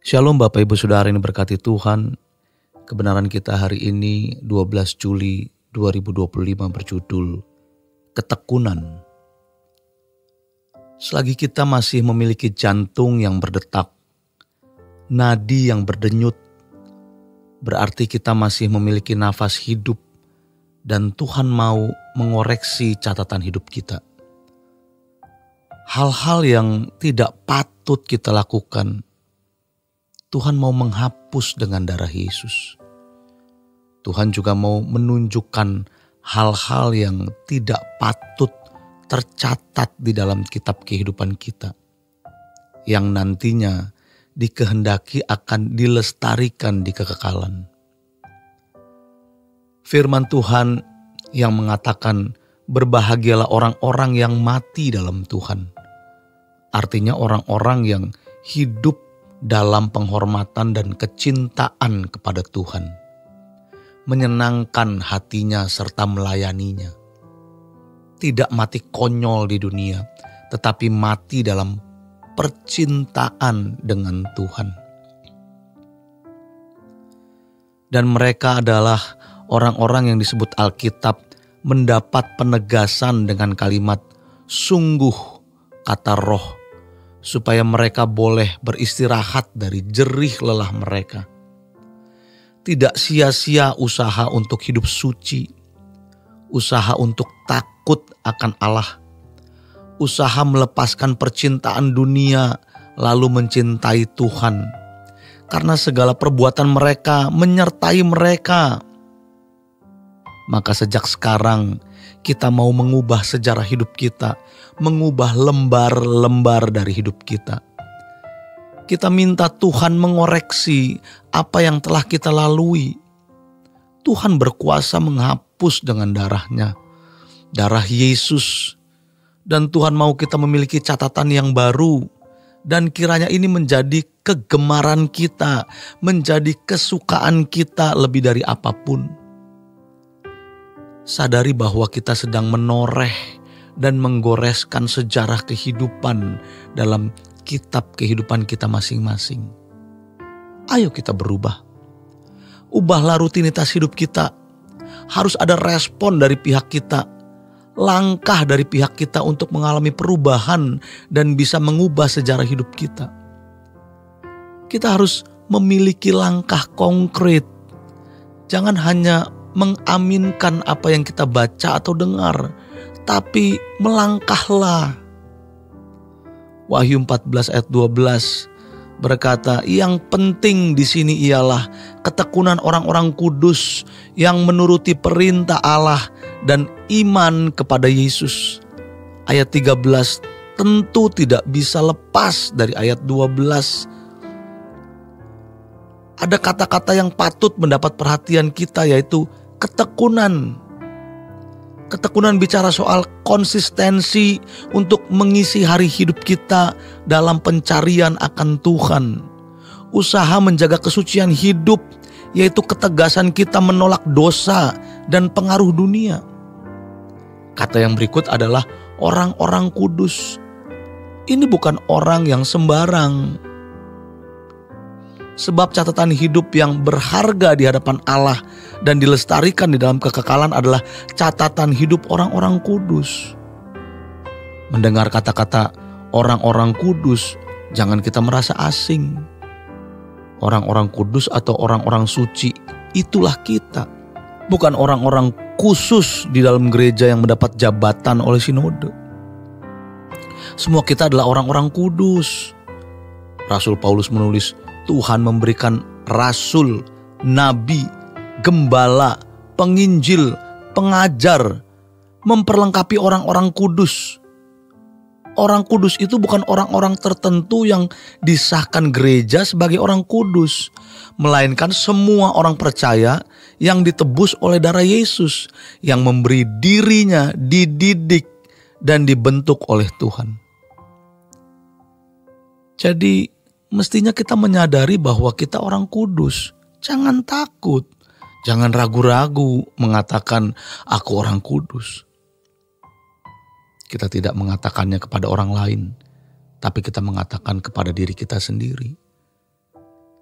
Shalom Bapak Ibu Saudara yang diberkati Tuhan. Kebenaran kita hari ini 12 Juli 2025 berjudul Ketekunan. Selagi kita masih memiliki jantung yang berdetak, nadi yang berdenyut, berarti kita masih memiliki nafas hidup dan Tuhan mau mengoreksi catatan hidup kita. Hal-hal yang tidak patut kita lakukan, Tuhan mau menghapus dengan darah Yesus. Tuhan juga mau menunjukkan hal-hal yang tidak patut tercatat di dalam kitab kehidupan kita, yang nantinya dikehendaki akan dilestarikan di kekekalan. Firman Tuhan yang mengatakan, berbahagialah orang-orang yang mati dalam Tuhan. Artinya orang-orang yang hidup dalam penghormatan dan kecintaan kepada Tuhan, menyenangkan hatinya serta melayaninya. Tidak mati konyol di dunia, tetapi mati dalam percintaan dengan Tuhan. Dan mereka adalah orang-orang yang disebut Alkitab mendapat penegasan dengan kalimat sungguh kata Roh, supaya mereka boleh beristirahat dari jerih lelah mereka. Tidak sia-sia usaha untuk hidup suci, usaha untuk takut akan Allah, usaha melepaskan percintaan dunia lalu mencintai Tuhan. Karena segala perbuatan mereka menyertai mereka. Maka sejak sekarang kita mau mengubah sejarah hidup kita, mengubah lembar-lembar dari hidup kita. Kita minta Tuhan mengoreksi apa yang telah kita lalui. Tuhan berkuasa menghapus dengan darah-Nya, darah Yesus. Dan Tuhan mau kita memiliki catatan yang baru. Dan kiranya ini menjadi kegemaran kita, menjadi kesukaan kita lebih dari apapun. Sadari bahwa kita sedang menoreh dan menggoreskan sejarah kehidupan dalam kitab kehidupan kita masing-masing. Ayo kita berubah. Ubahlah rutinitas hidup kita. Harus ada respon dari pihak kita. Langkah dari pihak kita untuk mengalami perubahan dan bisa mengubah sejarah hidup kita. Kita harus memiliki langkah konkret. Jangan hanya mengaminkan apa yang kita baca atau dengar, tapi melangkahlah. Wahyu 14 ayat 12 berkata, yang penting di sini ialah ketekunan orang-orang kudus yang menuruti perintah Allah dan iman kepada Yesus. Ayat 13 tentu tidak bisa lepas dari ayat 12. Ada kata-kata yang patut mendapat perhatian kita, yaitu ketekunan. Ketekunan bicara soal konsistensi untuk mengisi hari hidup kita dalam pencarian akan Tuhan. Usaha menjaga kesucian hidup, yaitu ketegasan kita menolak dosa dan pengaruh dunia. Kata yang berikut adalah orang-orang kudus. Ini bukan orang yang sembarang. Sebab catatan hidup yang berharga di hadapan Allah dan dilestarikan di dalam kekekalan adalah catatan hidup orang-orang kudus. Mendengar kata-kata orang-orang kudus, jangan kita merasa asing. Orang-orang kudus atau orang-orang suci, itulah kita. Bukan orang-orang khusus di dalam gereja yang mendapat jabatan oleh sinode. Semua kita adalah orang-orang kudus. Rasul Paulus menulis, Tuhan memberikan rasul, nabi, gembala, penginjil, pengajar, memperlengkapi orang-orang kudus. Orang kudus itu bukan orang-orang tertentu yang disahkan gereja sebagai orang kudus, melainkan semua orang percaya yang ditebus oleh darah Yesus, yang memberi dirinya dididik dan dibentuk oleh Tuhan. Jadi mestinya kita menyadari bahwa kita orang kudus. Jangan takut, jangan ragu-ragu mengatakan aku orang kudus. Kita tidak mengatakannya kepada orang lain, tapi kita mengatakan kepada diri kita sendiri.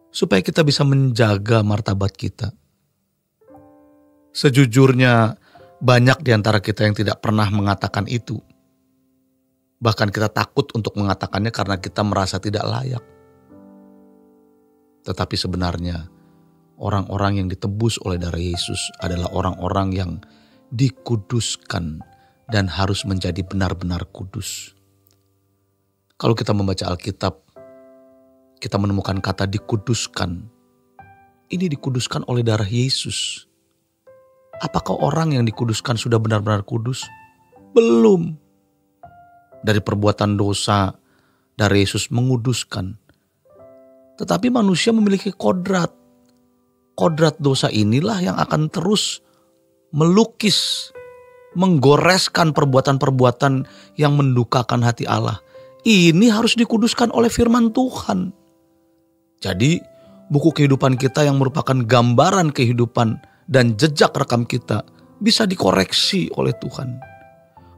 supaya kita bisa menjaga martabat kita. Sejujurnya banyak di antara kita yang tidak pernah mengatakan itu. Bahkan kita takut untuk mengatakannya karena kita merasa tidak layak. Tetapi sebenarnya orang-orang yang ditebus oleh darah Yesus adalah orang-orang yang dikuduskan dan harus menjadi benar-benar kudus. Kalau kita membaca Alkitab, kita menemukan kata dikuduskan. Ini dikuduskan oleh darah Yesus. Apakah orang yang dikuduskan sudah benar-benar kudus? Belum. Dari perbuatan dosa, darah Yesus menguduskan. Tetapi manusia memiliki kodrat. Kodrat dosa inilah yang akan terus melukis, menggoreskan perbuatan-perbuatan yang mendukakan hati Allah. Ini harus dikuduskan oleh firman Tuhan. Jadi buku kehidupan kita yang merupakan gambaran kehidupan dan jejak rekam kita bisa dikoreksi oleh Tuhan.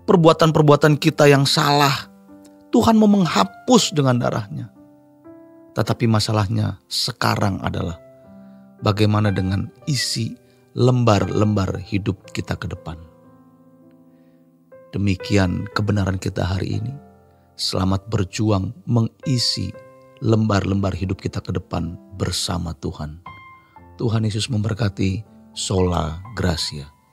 Perbuatan-perbuatan kita yang salah, Tuhan mau menghapus dengan darahnya. Tetapi masalahnya sekarang adalah bagaimana dengan isi lembar-lembar hidup kita ke depan. Demikian kebenaran kita hari ini. Selamat berjuang mengisi lembar-lembar hidup kita ke depan bersama Tuhan. Tuhan Yesus memberkati. Sola Gracia.